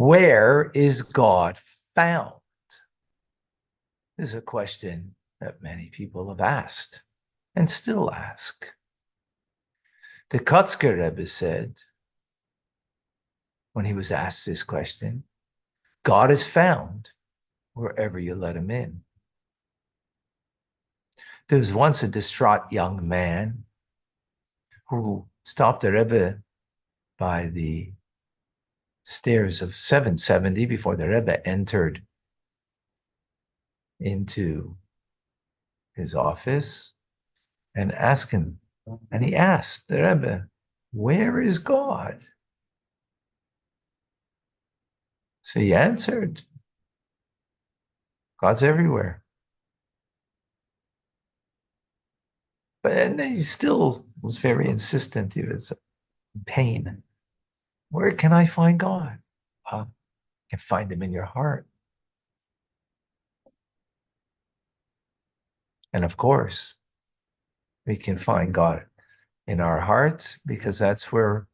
Where is God found? This is a question that many people have asked and still ask. The Kotzker Rebbe said, when he was asked this question, God is found wherever you let him in. There was once a distraught young man who stopped the Rebbe by the stairs of 770 before the Rebbe entered into his office and asked him, and he asked the Rebbe, where is God? So he answered, God's everywhere. But then he still was very insistent. He was in pain. Where can I find God? You can find him in your heart. And of course, we can find God in our heart because that's where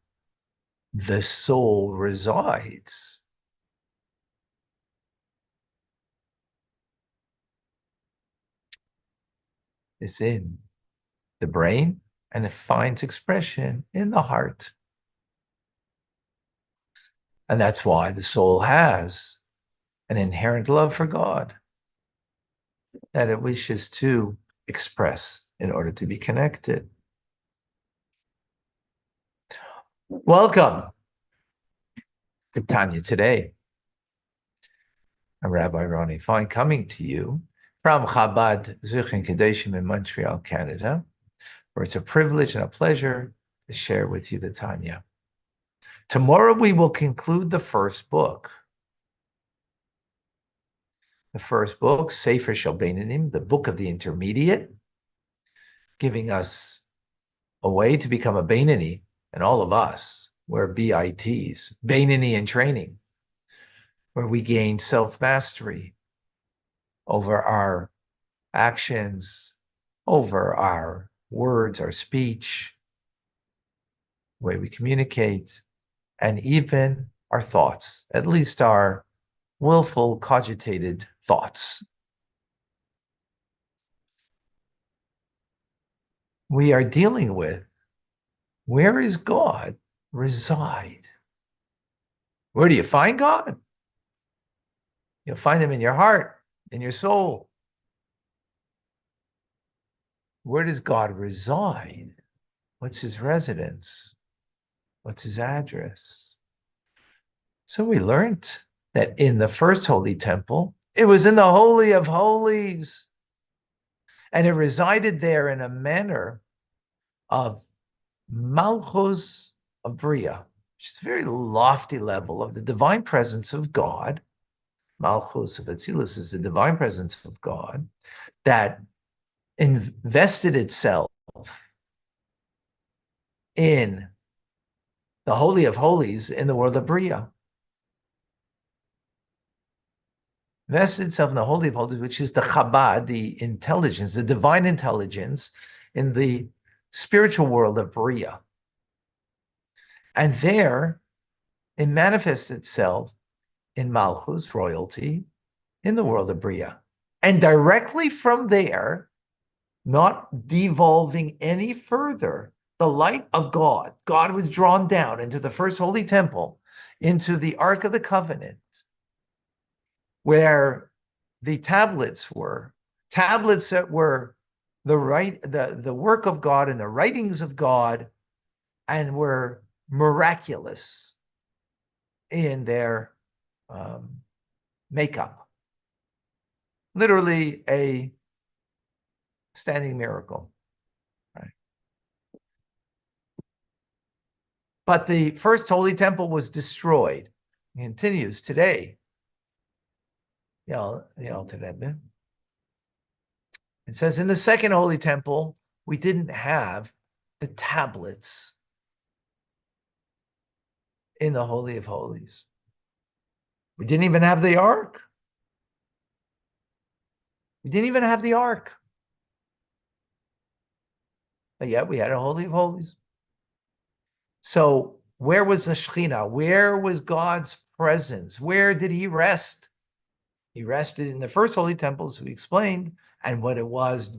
the soul resides. It's in the brain and it finds expression in the heart. And that's why the soul has an inherent love for God that it wishes to express in order to be connected. Welcome to Tanya Today. I'm Rabbi Ronnie Fine coming to you from Chabad Zuchen Kadeshim in Montreal, Canada, where it's a privilege and a pleasure to share with you the Tanya. Tomorrow we will conclude the first book. The first book, Sefer Shel Beinanim, the book of the intermediate, giving us a way to become a Beinani, and all of us, we're BITs, Beinani in training, where we gain self-mastery over our actions, over our words, our speech, the way we communicate, and even our thoughts, at least our willful, cogitated thoughts. We are dealing with, where is God reside? Where do you find God? You'll find him in your heart, in your soul. Where does God reside? What's his residence? What's his address? So we learned that in the first holy temple, it was in the Holy of Holies. And it resided there in a manner of Malchus of Bria, which is a very lofty level of the divine presence of God. Malchus of Atzilus is the divine presence of God that invested itself in the Holy of Holies in the world of Bria. Invested itself in the Holy of Holies, which is the Chabad, the intelligence, the divine intelligence in the spiritual world of Bria. And there, it manifests itself in Malchus, royalty, in the world of Bria. And directly from there, not devolving any further, the light of God, God was drawn down into the first holy temple, into the Ark of the Covenant, where the tablets were, tablets that were the work of God and the writings of God, and were miraculous in their makeup. Literally a standing miracle. Right? But the first holy temple was destroyed. It continues today. The Alter Rebbe. It says in the second holy temple, we didn't have the tablets in the Holy of Holies. We didn't even have the ark. We didn't even have the ark. But yet we had a Holy of Holies. So where was the Shekhinah? Where was God's presence? Where did he rest? He rested in the first holy temple, as we explained, and what it was,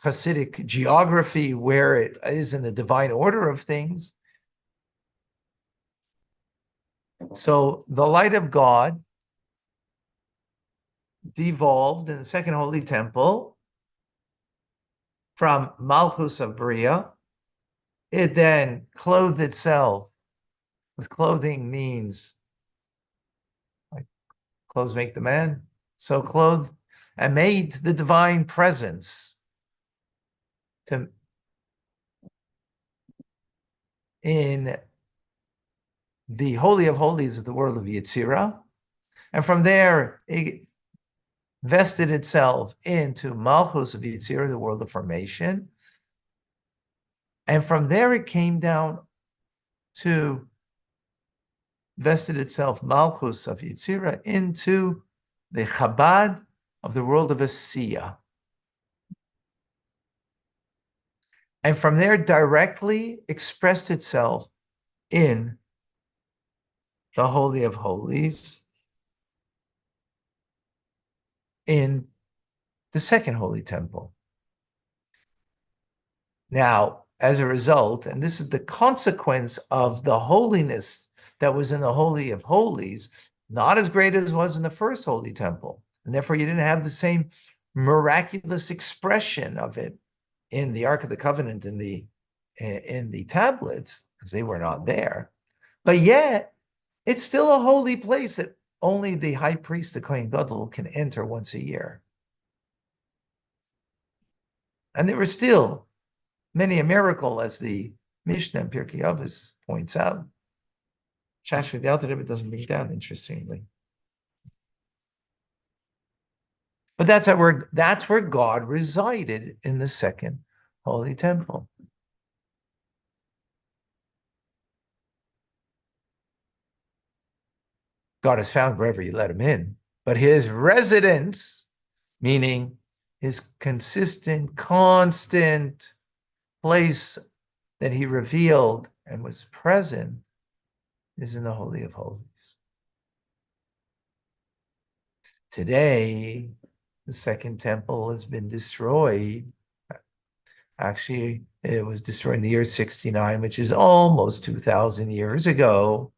Hasidic geography, where it is in the divine order of things. So the light of God devolved in the second holy temple from Malchus of Bria. It then clothed itself with clothing means, like clothes make the man. So clothed and made the divine presence to in the Holy of Holies of the world of Yetzirah. And from there, it vested itself into Malchus of Yetzirah, the world of formation. And from there, it came down to vested itself, Malchus of Yetzirah, into the Chabad of the world of Asiya. And from there, directly expressed itself in the Holy of Holies, in the second holy temple. Now, as a result, and this is the consequence of the holiness that was in the Holy of Holies, not as great as was in the first holy temple. And therefore, you didn't have the same miraculous expression of it in the Ark of the Covenant in the tablets, because they were not there. But yet, it's still a holy place that only the high priest, the Kohen Gadol, can enter once a year. And there were still many a miracle, as the Mishnah and Pirkei Avos points out. Shashvi, the Alter Rebbe doesn't bring down, interestingly. But that's where God resided in the second holy temple. God is found wherever you let him in, but his residence, meaning his consistent, constant place that he revealed and was present, is in the Holy of Holies. Today, the second temple has been destroyed. Actually, it was destroyed in the year 69, which is almost 2,000 years ago.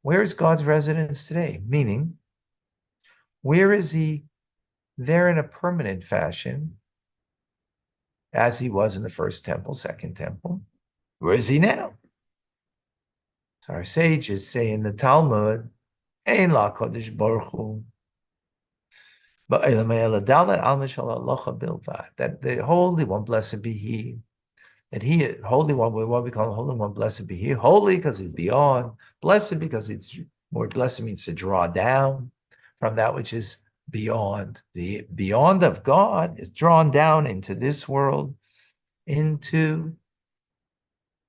Where is God's residence today? Meaning, where is he there in a permanent fashion, as he was in the first temple, second temple? Where is he now? So our sages say in the Talmud, Ein la kodesh baruch hu, that the Holy One, blessed be he, that he, Holy One, what we call the Holy One, blessed be he, holy because he's beyond, blessed because it's more, blessed means to draw down from that which is beyond. The beyond of God is drawn down into this world, into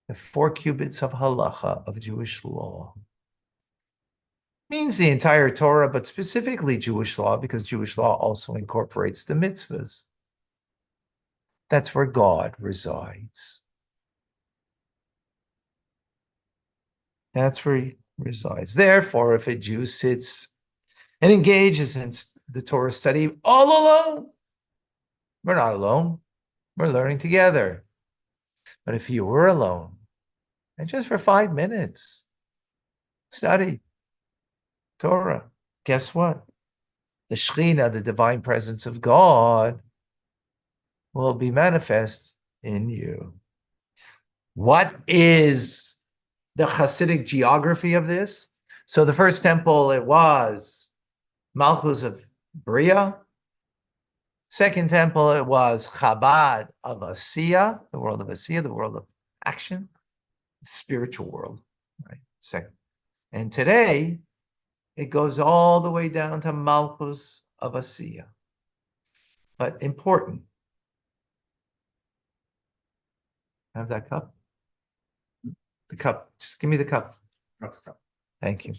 the 4 cubits of halacha, of Jewish law. Means the entire Torah, but specifically Jewish law, because Jewish law also incorporates the mitzvahs. That's where God resides. That's where he resides. Therefore, if a Jew sits and engages in the Torah study all alone, we're not alone. We're learning together. But if you were alone, and just for 5 minutes, study Torah, guess what? The Shekhinah, the divine presence of God, will be manifest in you. What is the Hasidic geography of this? So the first temple, it was Malchus of Bria. Second temple, it was Chabad of Asiya, the world of Asiya, the world of action, the spiritual world, right? Second. And today, it goes all the way down to Malchus of Asiya. But important. Have that cup? The cup. Just give me the cup. Thank you.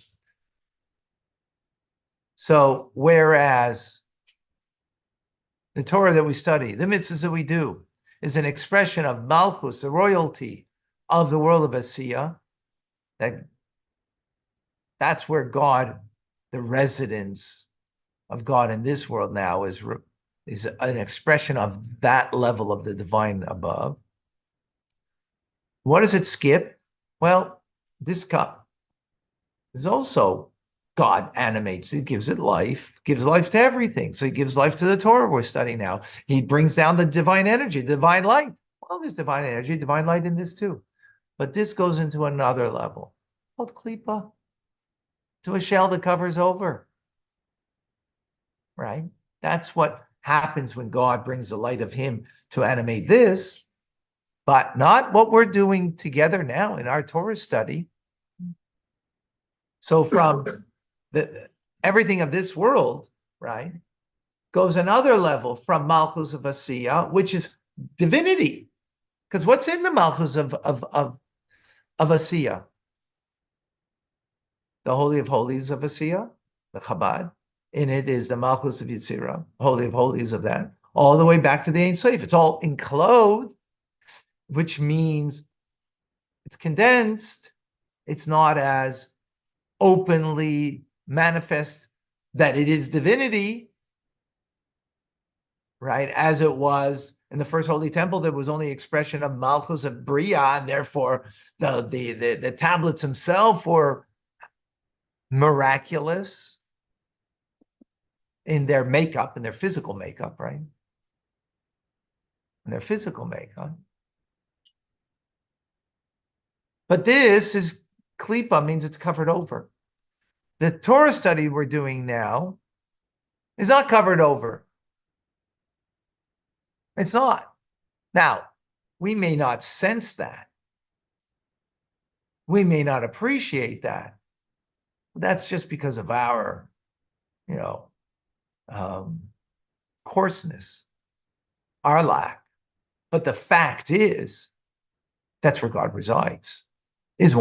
So, whereas the Torah that we study, the mitzvahs that we do, is an expression of Malchus, the royalty of the world of Asiya, that's where God, the residence of God in this world now is an expression of that level of the divine above. What does it skip? Well, this cup is also God animates it, gives it life, gives life to everything. So he gives life to the Torah we're studying now. He brings down the divine energy, the divine light. Well, there's divine energy, divine light in this too. But this goes into another level called klipa, to a shell that covers over, right? That's what happens when God brings the light of him to animate this, but not what we're doing together now in our Torah study. So from everything of this world, right, goes another level from Malchus of Asiya, which is divinity. Because what's in the Malchus of Asiya? The Holy of Holies of Asiya, the Chabad. In it is the Malchus of Yitzira, Holy of Holies of that, all the way back to the Ein Sof. It's all enclosed, which means it's condensed. It's not as openly manifest that it is divinity, right? As it was in the first Holy Temple, there was only expression of Malchus of Bria, and therefore the tablets themselves were miraculous in their makeup, in their physical makeup, right? In their physical makeup. But this is klipa, means it's covered over. The Torah study we're doing now is not covered over. It's not. Now, we may not sense that. We may not appreciate that. That's just because of our, coarseness, our lack. But the fact is, that's where God resides. It's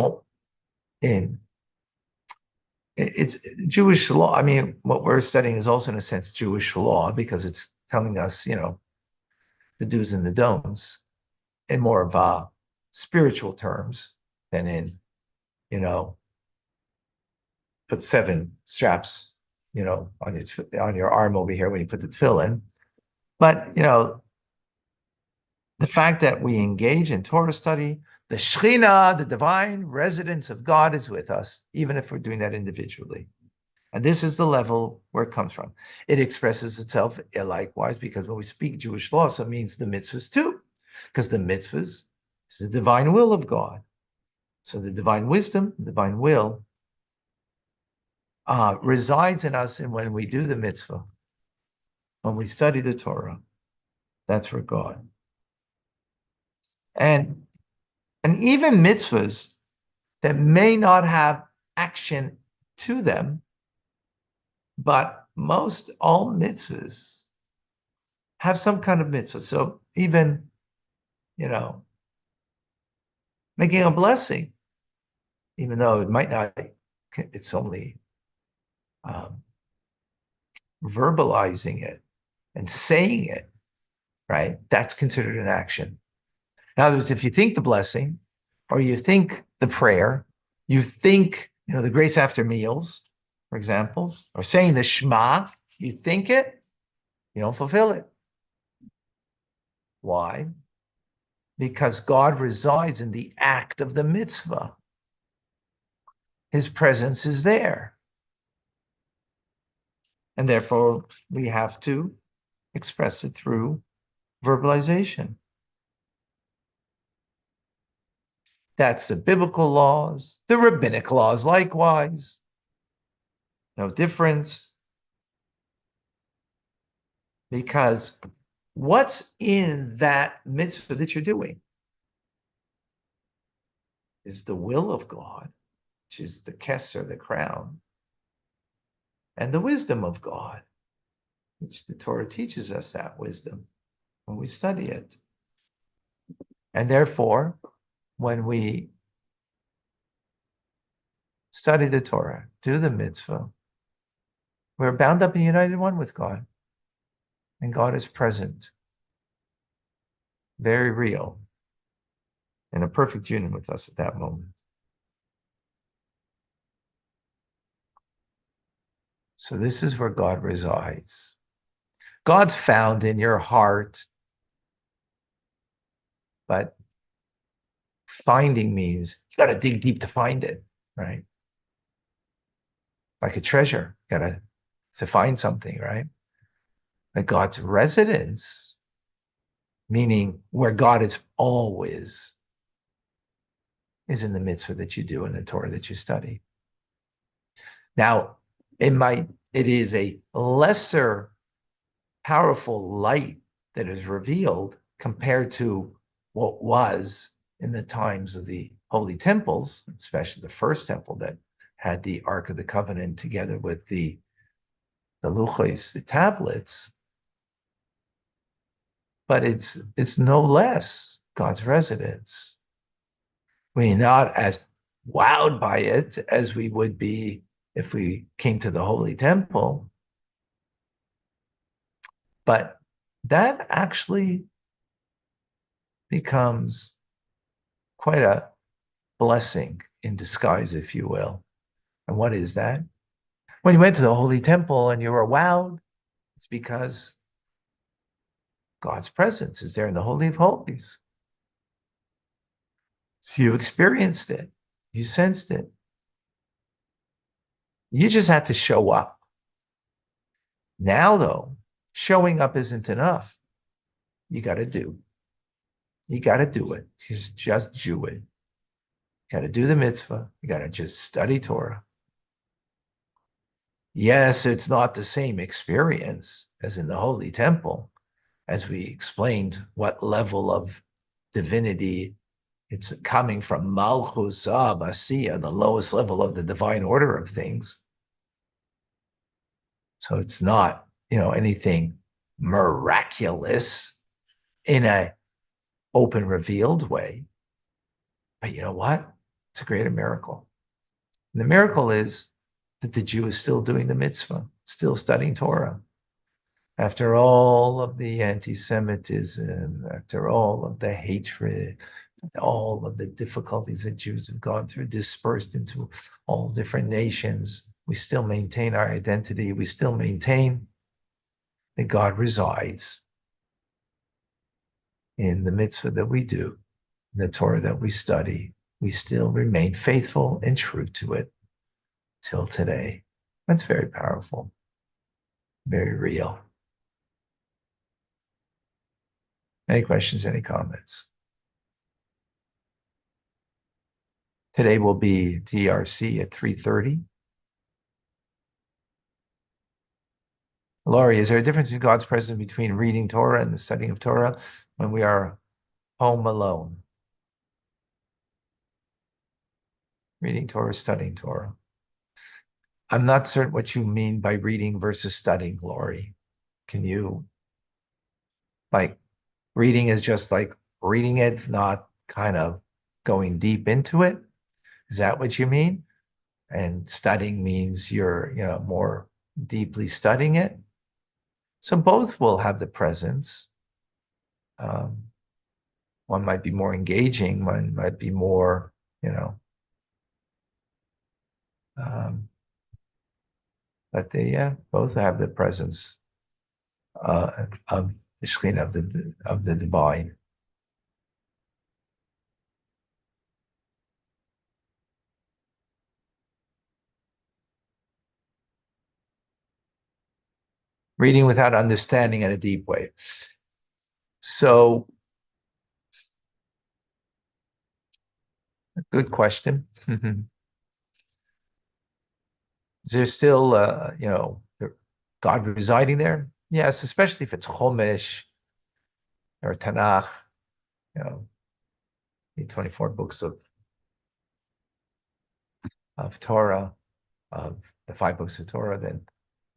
Jewish law. I mean, what we're studying is also in a sense Jewish law because it's telling us, the do's and the don'ts in more of spiritual terms than in, put 7 straps, on your arm over here when you put the tefillin. But, the fact that we engage in Torah study, the Shekhinah, the divine residence of God is with us, even if we're doing that individually. And this is the level where it comes from. It expresses itself likewise because when we speak Jewish law, so it means the mitzvahs too, because the mitzvahs is the divine will of God. So the divine wisdom, the divine will resides in us, and when we do the mitzvah, when we study the Torah, that's where God. And even mitzvahs that may not have action to them, but most all mitzvahs have some kind of mitzvah. So even, making a blessing, even though it might not, it's only verbalizing it and saying it, right? That's considered an action. In other words, if you think the blessing or you think the prayer, you think, the grace after meals, for example, or saying the Shema, you think it, you don't fulfill it. Why? Because God resides in the act of the mitzvah. His presence is there. And therefore, we have to express it through verbalization. That's the biblical laws, the rabbinic laws likewise. No difference. Because what's in that mitzvah that you're doing is the will of God, which is the kesser, the crown, and the wisdom of God, which the Torah teaches us that wisdom when we study it. And therefore, when we study the Torah, do the mitzvah, we're bound up and united one with God. And God is present, very real in a perfect union with us at that moment. So this is where God resides. God's found in your heart, but finding means you got to dig deep to find it, right? Like a treasure, got to find something, right? But God's residence, meaning where God is always, is in the mitzvah that you do and the Torah that you study. Now, it is a lesser powerful light that is revealed compared to what was in the times of the holy temples, especially the first temple that had the Ark of the Covenant together with the luchos, the tablets. But it's no less God's residence. We're not as wowed by it as we would be if we came to the holy temple. But that actually becomes quite a blessing in disguise, if you will. And what is that? When you went to the holy temple and you were wowed, it's because God's presence is there in the Holy of Holies. You experienced it. You sensed it. You just had to show up. Now, though, showing up isn't enough. You got to do. You got to do it. Just do it. You got to do the mitzvah. You got to just study Torah. Yes, it's not the same experience as in the Holy Temple, as we explained what level of divinity it's coming from Malchus Asiya, the lowest level of the divine order of things. So it's not, anything miraculous in a open, revealed way. But you know what? It's a greater miracle. And the miracle is that the Jew is still doing the mitzvah, still studying Torah. After all of the anti-Semitism, after all of the hatred, all of the difficulties that Jews have gone through, dispersed into all different nations, we still maintain our identity. We still maintain that God resides in the mitzvah that we do, in the Torah that we study. We still remain faithful and true to it till today. That's very powerful, very real. Any questions, any comments? Today will be DRC at 3:30. Laurie, is there a difference in God's presence between reading Torah and the studying of Torah when we are home alone? Reading Torah, studying Torah. I'm not certain what you mean by reading versus studying, Laurie. Can you, reading is just like reading it, not kind of going deep into it? Is that what you mean? And studying means you're, more deeply studying it. So both will have the presence. One might be more engaging, one might be more, but they both have the presence of the Shekhinah, of the divine. Reading without understanding in a deep way. So, good question. Is there still, God residing there? Yes, especially if it's Chumash or Tanakh, the 24 books of Torah, of the 5 books of Torah, then,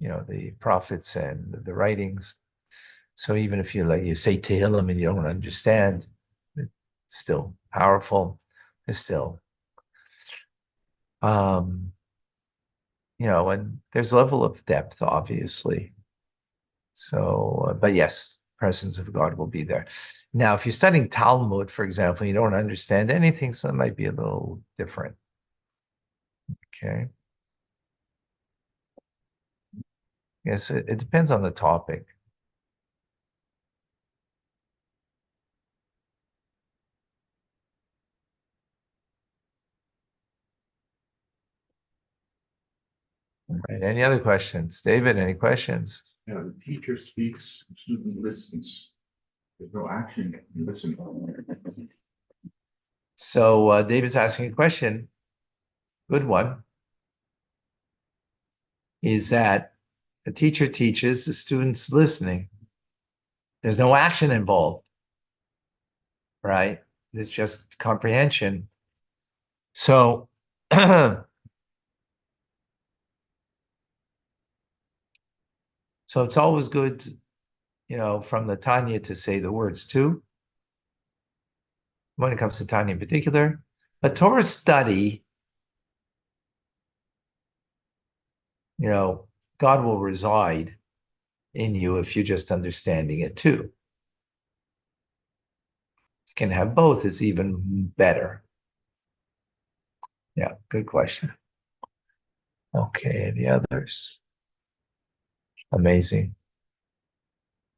the prophets and the writings. So even if you say Tehillim and you don't understand, it's still powerful. It's still, and there's a level of depth, obviously. So, but yes, presence of God will be there. Now, if you're studying Talmud, for example, you don't understand anything, so it might be a little different. Okay. Yes, it depends on the topic. Right. Any other questions? David, any questions? Yeah, the teacher speaks, the student listens. There's no action, you listen. So David's asking a question, good one, is that the teacher teaches, the student's listening. There's no action involved, right? It's just comprehension. So, so it's always good, from the Tanya to say the words too, when it comes to Tanya in particular. A Torah study, God will reside in you if you're just understanding it too. You can have both, it's even better. Yeah, good question. Okay, any others? Amazing.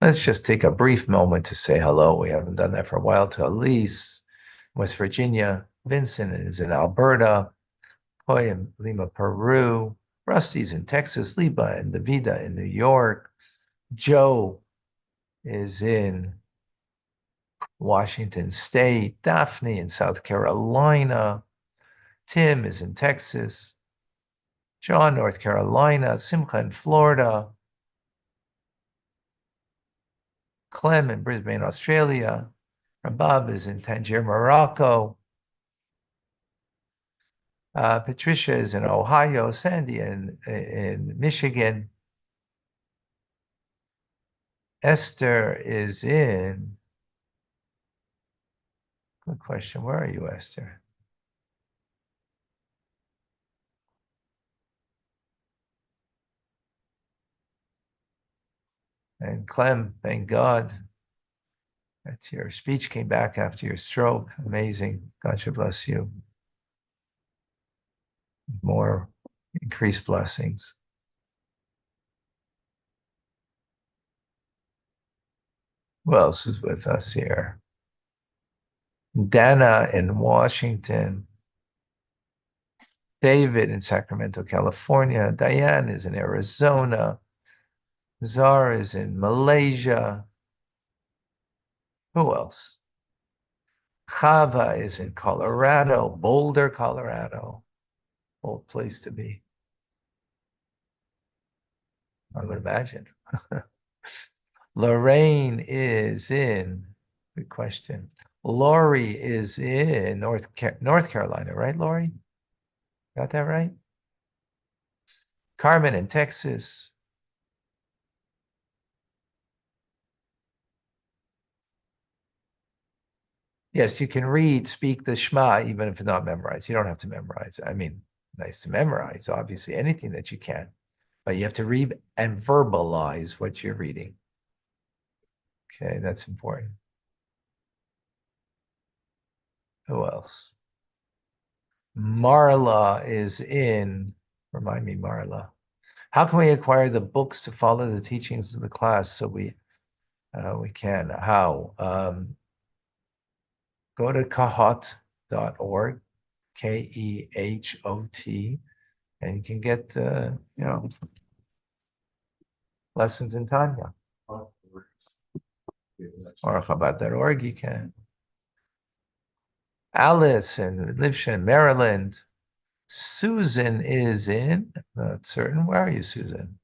Let's just take a brief moment to say hello. We haven't done that for a while to Elise, West Virginia. Vincent is in Alberta. Hoy in Lima, Peru. Rusty's in Texas. Liba and Davida in New York. Joe is in Washington State. Daphne in South Carolina. Tim is in Texas. John, North Carolina. Simcha in Florida. Clem in Brisbane, Australia. Rabab is in Tangier, Morocco. Patricia is in Ohio. Sandy in Michigan. Esther is in, good question, where are you, Esther? And Clem, thank God that your speech came back after your stroke. Amazing. God should bless you. More increased blessings. Who else is with us here? Dana in Washington. David in Sacramento, California. Diane is in Arizona. Zara is in Malaysia. Who else? Chava is in Colorado, Boulder, Colorado. Old place to be, I would imagine. Lorraine is in, good question. Lori is in North Carolina, right, Lori? Got that right? Carmen in Texas. Yes, you can speak the Shema, even if it's not memorized. You don't have to memorize. I mean, nice to memorize, obviously, anything that you can. But you have to read and verbalize what you're reading. Okay, that's important. Who else? Marla is in, remind me, Marla. How can we acquire the books to follow the teachings of the class so we can? How? Go to kahot.org, KEHOT, and you can get, lessons in Tanya. Or chabad.org, you can. Alice in Livshin, Maryland. Susan is in, not certain. Where are you, Susan?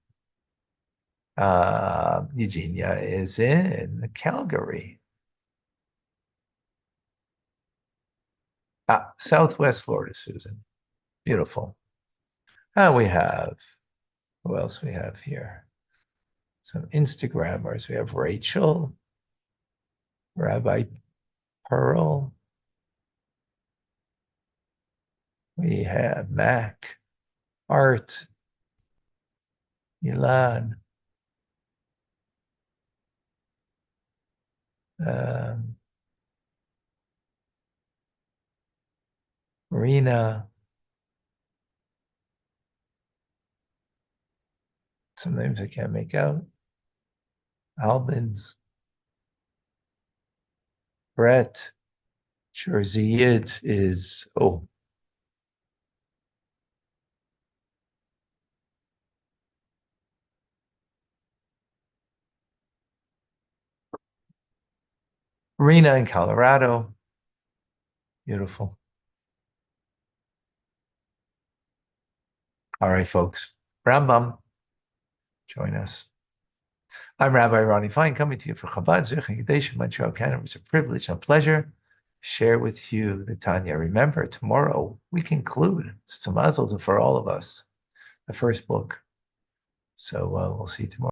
Eugenia is in Calgary. Southwest Florida, Susan. Beautiful. We have, who else we have here? Some Instagrammers. We have Rachel, Rabbi Pearl. We have Mac, Art, Milan. Marina. Some names I can't make out. Albans. Brett. Jersey it is, oh, Marina in Colorado. Beautiful. All right, folks. Rambam, join us. I'm Rabbi Ronnie Fine, coming to you for Chabad Zurich Kadesh in Montreal, Canada. It's a privilege and a pleasure to share with you the Tanya. Remember, tomorrow we conclude. It's a mazel for all of us, the first book. So we'll see you tomorrow.